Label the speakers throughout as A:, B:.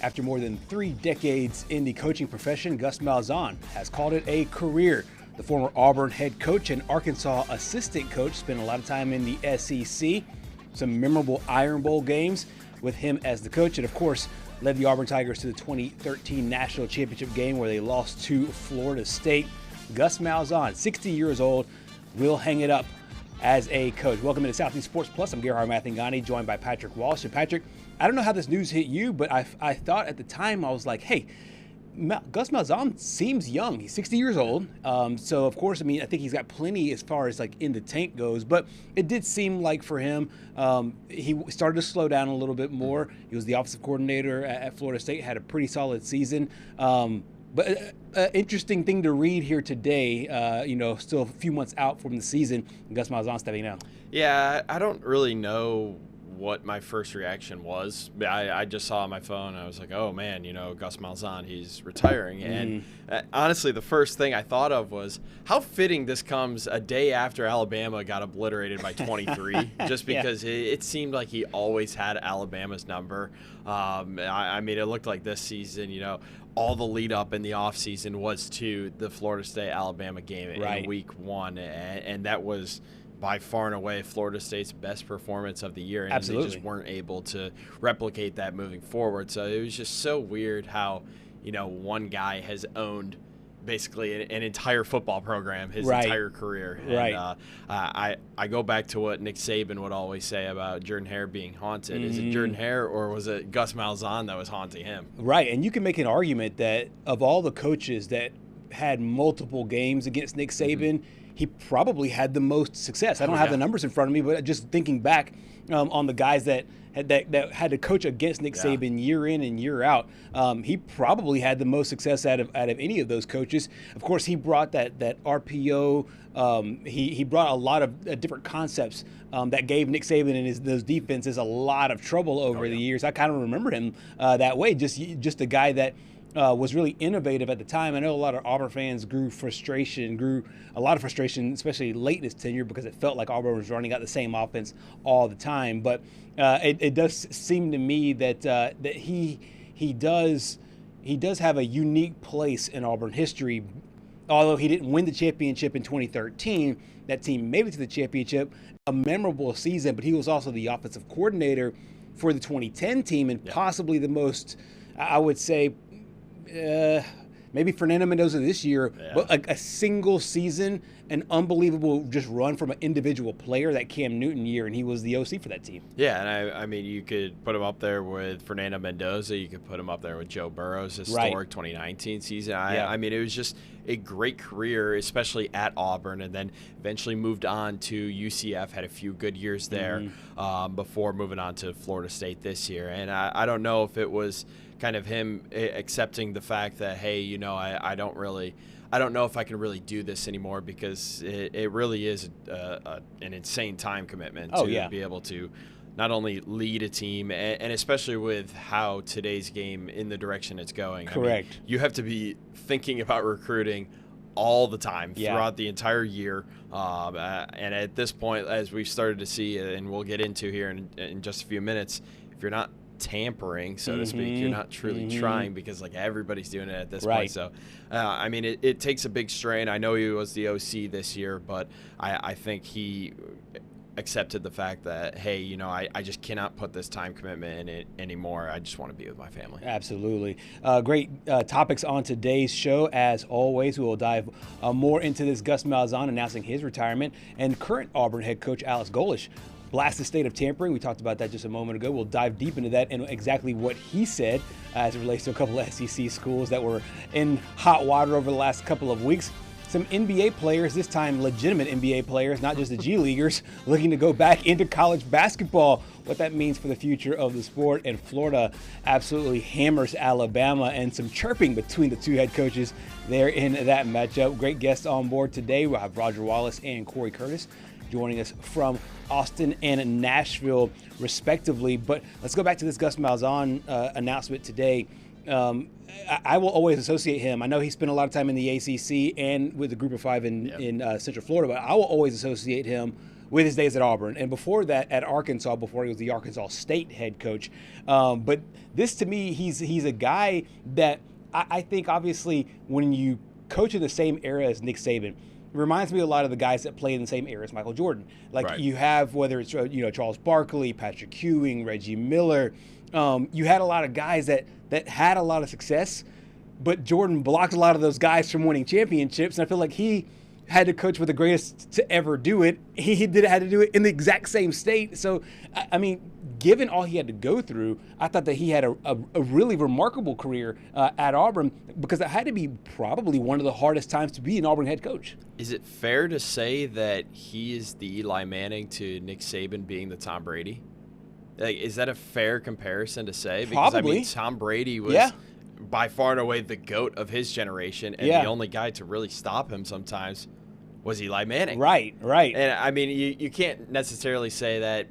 A: After more than 3 decades in the coaching profession, Gus Malzahn has called it a career. The former Auburn head coach and Arkansas assistant coach spent a lot of time in the SEC. Some memorable Iron Bowl games with him as the coach, and of course, led the Auburn Tigers to the 2013 National Championship game where they lost to Florida State. Gus Malzahn, 60 years old, will hang it up as a coach. Welcome to Southeast Sports Plus. I'm Gerhard Mathangani, joined by Patrick Walsh. And Patrick, I don't know how this news hit you, but I thought at the time, I was like, hey, Gus Malzahn seems young. He's 60 years old. So, of course, I mean, I think he's got plenty as far as like in the tank goes. But it did seem like for him, he started to slow down a little bit more. He was the offensive coordinator at Florida State, had a pretty solid season. But interesting thing to read here today, still a few months out from the season, Gus Malzahn stepping down.
B: Yeah, I don't really know what my first reaction was. I just saw on my phone, I was like, oh man, Gus Malzahn, he's retiring. And honestly, the first thing I thought of was how fitting this comes a day after Alabama got obliterated by 23, just because it seemed like he always had Alabama's number. I mean, it looked like this season, all the lead up in the offseason was to the Florida State-Alabama game in week 1, and that was by far and away Florida State's best performance of the year, and
A: Absolutely.
B: They just weren't able to replicate that moving forward. So it was just so weird how, one guy has owned basically an entire football program his entire career. And, I go back to what Nick Saban would always say about Jordan-Hare being haunted. Is it Jordan-Hare or was it Gus Malzahn that was haunting him?
A: Right, and you can make an argument that of all the coaches that had multiple games against Nick Saban, he probably had the most success. I don't have the numbers in front of me, but just thinking back on the guys that had to coach against Nick Saban year in and year out, he probably had the most success out of any of those coaches. Of course, he brought that RPO. He brought a lot of different concepts that gave Nick Saban and those defenses a lot of trouble over the years. I kind of remember him that way, just a guy that was really innovative at the time. I know a lot of Auburn fans grew a lot of frustration, especially late in his tenure, because it felt like Auburn was running out the same offense all the time. But it does seem to me that he does have a unique place in Auburn history. Although he didn't win the championship in 2013, that team made it to the championship, a memorable season. But he was also the offensive coordinator for the 2010 team, and possibly the most, I would say, maybe Fernando Mendoza this year, but like a single season, an unbelievable just run from an individual player, that Cam Newton year, and he was the OC for that team. Yeah,
B: and I mean, you could put him up there with Fernando Mendoza. You could put him up there with Joe Burrow's historic 2019 season. I mean, it was just a great career, especially at Auburn, and then eventually moved on to UCF, had a few good years there before moving on to Florida State this year. And I don't know if it was kind of him accepting the fact that, hey, I don't know if I can really do this anymore, because it really is an insane time commitment to be able to not only lead a team, and especially with how today's game in the direction it's going.
A: Correct.
B: I mean, you have to be thinking about recruiting all the time throughout the entire year. And at this point, as we've started to see, and we'll get into here in just a few minutes, if you're not tampering, so to speak, you're not truly trying, because like everybody's doing it at this point. So I mean, it takes a big strain. I know he was the OC this year, but I think he accepted the fact that, hey, I just cannot put this time commitment in it anymore. I just want to be with my family.
A: Absolutely. Great topics on today's show. As always, we will dive more into this. Gus Malzahn announcing his retirement, and current Auburn head coach Alex Golesh blasts the state of tampering. We talked about that just a moment ago. We'll dive deep into that and exactly what he said as it relates to a couple of SEC schools that were in hot water over the last couple of weeks. Some NBA players, this time legitimate NBA players, not just the G Leaguers, looking to go back into college basketball, what that means for the future of the sport. And Florida absolutely hammers Alabama, and some chirping between the two head coaches there in that matchup. Great guests on board today. We'll have Roger Wallace and Corey Curtis joining us from Austin and Nashville, respectively. But let's go back to this Gus Malzahn announcement today. I will always associate him. I know he spent a lot of time in the ACC and with the Group of Five in Central Florida, but I will always associate him with his days at Auburn, and before that at Arkansas, before he was the Arkansas State head coach. But this, to me, he's a guy that I think, obviously, when you coach in the same era as Nick Saban, it reminds me a lot of the guys that played in the same era as Michael Jordan. Like you have, whether it's Charles Barkley, Patrick Ewing, Reggie Miller, you had a lot of guys that had a lot of success, but Jordan blocked a lot of those guys from winning championships, and I feel like he had to coach with the greatest to ever do it. He had to do it in the exact same state. So, I mean, given all he had to go through, I thought that he had a really remarkable career at Auburn, because it had to be probably one of the hardest times to be an Auburn head coach.
B: Is it fair to say that he is the Eli Manning to Nick Saban being the Tom Brady? Like, is that a fair comparison to say? Because,
A: Probably.
B: I mean, Tom Brady was by far and away the GOAT of his generation, and the only guy to really stop him sometimes was Eli Manning.
A: Right.
B: And, I mean, you can't necessarily say that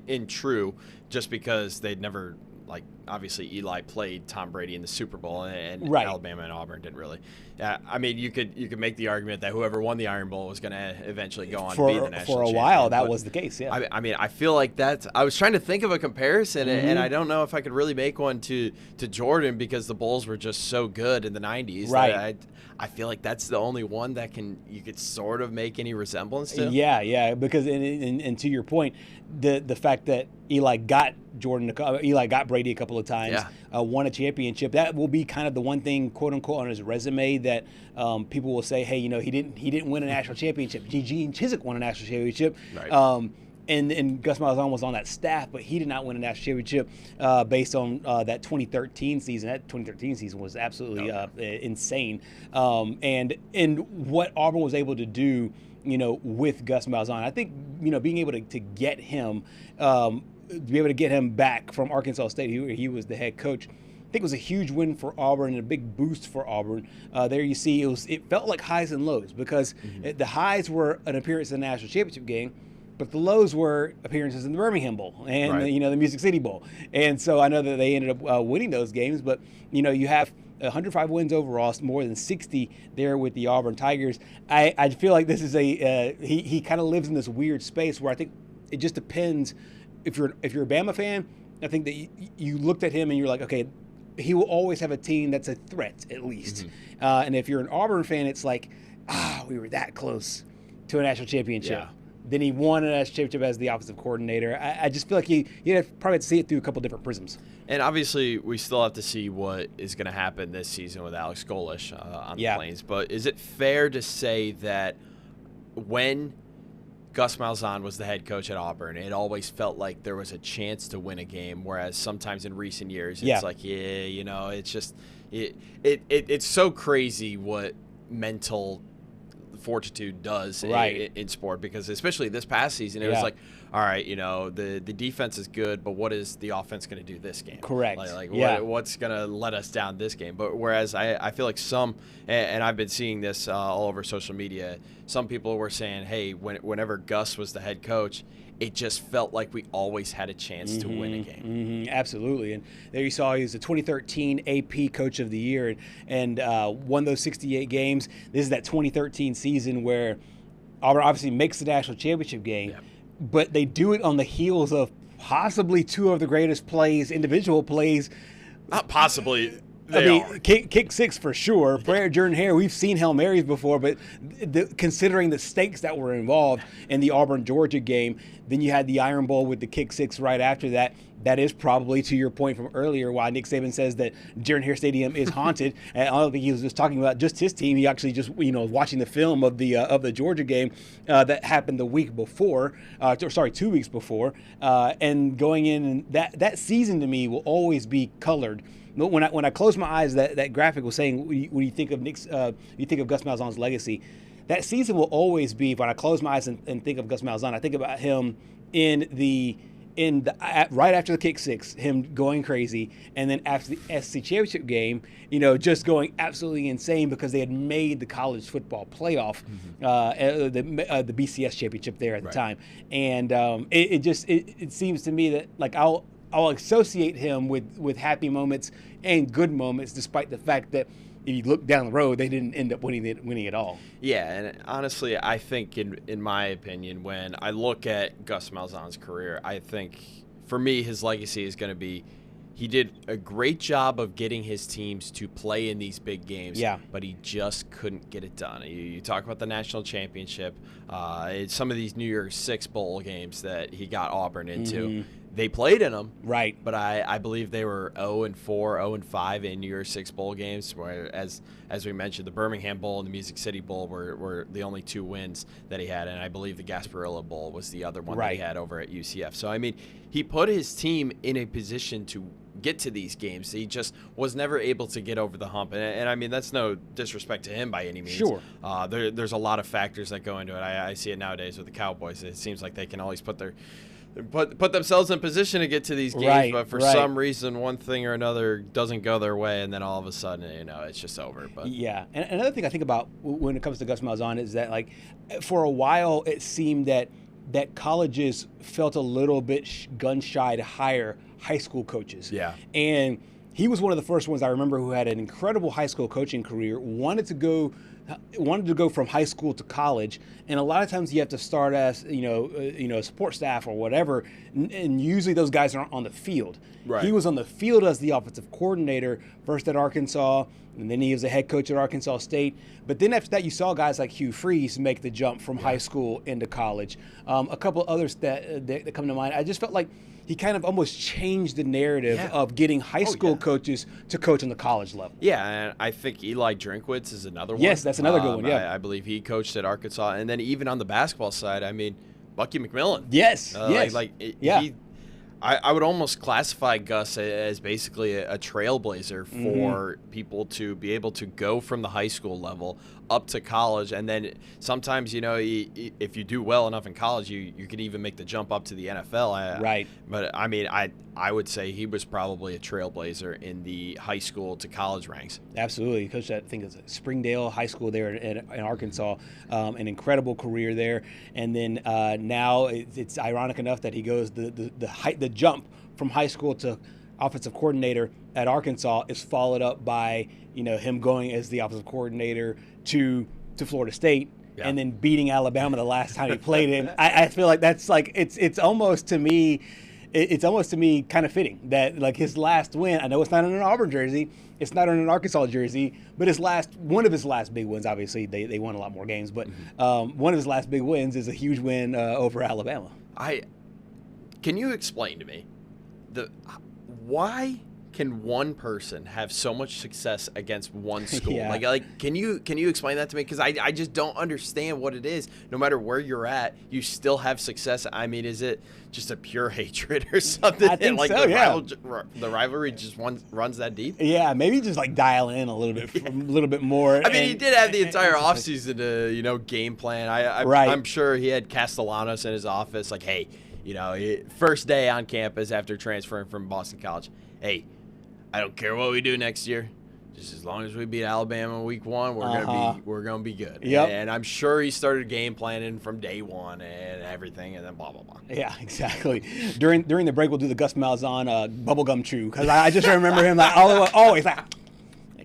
B: in true just because they'd never, like, obviously Eli played Tom Brady in the Super Bowl, and Alabama and Auburn didn't really. I mean, you could make the argument that whoever won the Iron Bowl was going to eventually go on to be the national champion.
A: For a while, that was the case, yeah.
B: I mean, I feel like that's – I was trying to think of a comparison, and I don't know if I could really make one to Jordan, because the Bulls were just so good in the 90s.
A: Right.
B: I feel like that's the only one that you could sort of make any resemblance to.
A: Yeah, because and to your point, the fact that Eli got Brady a couple of times, won a championship, that will be kind of the one thing, quote unquote, on his resume that people will say, hey, he didn't win a national championship. Gene Chizik won a national championship.
B: Right.
A: And Gus Malzahn was on that staff, but he did not win a national championship based on that 2013 season. That 2013 season was absolutely insane. And what Auburn was able to do, with Gus Malzahn, I think, being able to get him, back from Arkansas State, where he was the head coach, I think it was a huge win for Auburn and a big boost for Auburn. There you see, it felt like highs and lows, because the highs were an appearance in the national championship game, but the lows were appearances in the Birmingham Bowl and the Music City Bowl. And so I know that they ended up winning those games, but you have 105 wins overall, more than 60 there with the Auburn Tigers. I feel like this is he kind of lives in this weird space where I think it just depends. If you're a Bama fan, I think that you looked at him and you're like, okay, he will always have a team that's a threat, at least. And if you're an Auburn fan, it's like, we were that close to a national championship.
B: Yeah.
A: Then he won a national championship as the offensive coordinator. I just feel like you probably have to see it through a couple different prisms.
B: And obviously, we still have to see what is going to happen this season with Alex Golesh on the Plains. But is it fair to say that when Gus Malzahn was the head coach at Auburn, it always felt like there was a chance to win a game, whereas sometimes in recent years it's like, it's just it's so crazy what mental fortitude does in sport, because especially this past season it was like, all right, the defense is good, but what is the offense going to do this game?
A: Correct.
B: What's going to let us down this game? But whereas I feel like some, and I've been seeing this all over social media, some people were saying, hey, whenever Gus was the head coach, it just felt like we always had a chance to win a game.
A: Absolutely. And there you saw he was the 2013 AP Coach of the Year and won those 68 games. This is that 2013 season where Auburn obviously makes the national championship game, but they do it on the heels of possibly two of the greatest plays, individual plays.
B: Not possibly.
A: Kick six for sure. Prayer, Jordan Hare, we've seen Hail Marys before, but considering the stakes that were involved in the Auburn-Georgia game, then you had the Iron Bowl with the kick six right after that. That is probably, to your point from earlier, why Nick Saban says that Jordan Hare Stadium is haunted. And I don't think he was just talking about just his team. He actually just, was watching the film of the Georgia game that happened the week before, 2 weeks before, and going in. And that season to me will always be colored. When I close my eyes, that graphic was saying when you think of you think of Gus Malzahn's legacy. That season will always be, when I close my eyes and think of Gus Malzahn, I think about him right after the kick six, him going crazy, and then after the SEC championship game, just going absolutely insane because they had made the college football playoff, the BCS championship there at the time, and it seems to me that like I'll associate him with happy moments and good moments, despite the fact that if you look down the road, they didn't end up winning it all.
B: Yeah, and honestly, I think in my opinion, when I look at Gus Malzahn's career, I think for me his legacy is going to be he did a great job of getting his teams to play in these big games, but he just couldn't get it done. You talk about the national championship, some of these New Year's Six bowl games that he got Auburn into. They played in them,
A: right?
B: But I believe they were 0-4, 0-5 in New Year's Six bowl games. Where, as we mentioned, the Birmingham Bowl and the Music City Bowl were the only 2 wins that he had, and I believe the Gasparilla Bowl was the other one that he had over at UCF. So I mean, he put his team in a position to get to these games. He just was never able to get over the hump, and I mean that's no disrespect to him by any means.
A: Sure,
B: there's a lot of factors that go into it. I see it nowadays with the Cowboys. It seems like they can always put themselves in position to get to these games, but for some reason, one thing or another doesn't go their way, and then all of a sudden, it's just over. But
A: yeah, and another thing I think about when it comes to Gus Malzahn is that, like, for a while it seemed that colleges felt a little bit gun shy to hire high school coaches.
B: Yeah,
A: and he was one of the first ones I remember who had an incredible high school coaching career. Wanted to go from high school to college, and a lot of times you have to start as support staff or whatever, and usually those guys aren't on the field.
B: Right.
A: He was on the field as the offensive coordinator first at Arkansas, and then he was a head coach at Arkansas State. But then after that, you saw guys like Hugh Freeze make the jump from high school into college. A couple others that come to mind. I just felt like he kind of almost changed the narrative of getting high school coaches to coach on the college level.
B: Yeah, and I think Eli Drinkwitz is another one.
A: Yes, that's another good one, yeah.
B: I believe he coached at Arkansas. And then even on the basketball side, I mean, Bucky McMillan.
A: Yes,
B: I would almost classify Gus as basically a trailblazer for people to be able to go from the high school level up to college, and then sometimes if you do well enough in college, you can even make the jump up to the NFL.
A: Right.
B: But I mean, I would say he was probably a trailblazer in the high school to college ranks.
A: Absolutely. He coached at, I think it was Springdale High School there in Arkansas. An incredible career there. And then now it's ironic enough that he goes the jump from high school to offensive coordinator at Arkansas is followed up by him going as the offensive coordinator to Florida State. Yeah. And then beating Alabama the last time he played him. I feel like that's like it's almost to me. It's almost to me kind of fitting that, like, his last win, I know it's not in an Auburn jersey, it's not in an Arkansas jersey, but one of his last big wins, obviously they won a lot more games, but one of his last big wins is a huge win over Alabama.
B: Can you explain to me why can one person have so much success against one school?
A: Yeah.
B: Like, can you explain that to me? Because I just don't understand what it is. No matter where you're at, you still have success. I mean, is it just a pure hatred or something?
A: I think so,
B: the rivalry just runs that deep?
A: Yeah, maybe just like dial in a little bit more.
B: I mean, he did have the entire offseason to game plan. I'm sure he had Castellanos in his office, like, hey, first day on campus after transferring from Boston College, hey, I don't care what we do next year. Just as long as we beat Alabama week 1, we're gonna be good.
A: Yep.
B: And I'm sure he started game planning from day 1 and everything, and then blah blah blah.
A: Yeah, exactly. During the break, we'll do the Gus Malzahn bubblegum chew, because I just remember him like always like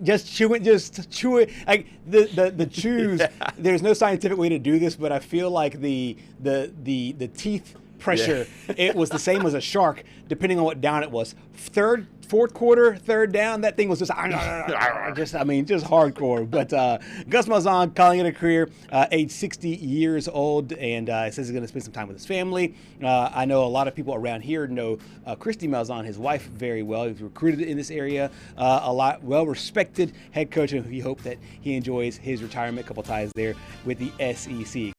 A: just chew it. Like the chews. Yeah. There's no scientific way to do this, but I feel like the teeth pressure, it was the same as a shark, depending on what down it was. Fourth quarter, third down, that thing was just hardcore. But Gus Malzahn calling it a career, age 60 years old, and says he's going to spend some time with his family. I know a lot of people around here know Christy Malzahn, his wife, very well. He's recruited in this area, a lot well-respected head coach, and we hope that he enjoys his retirement. A couple ties there with the SEC.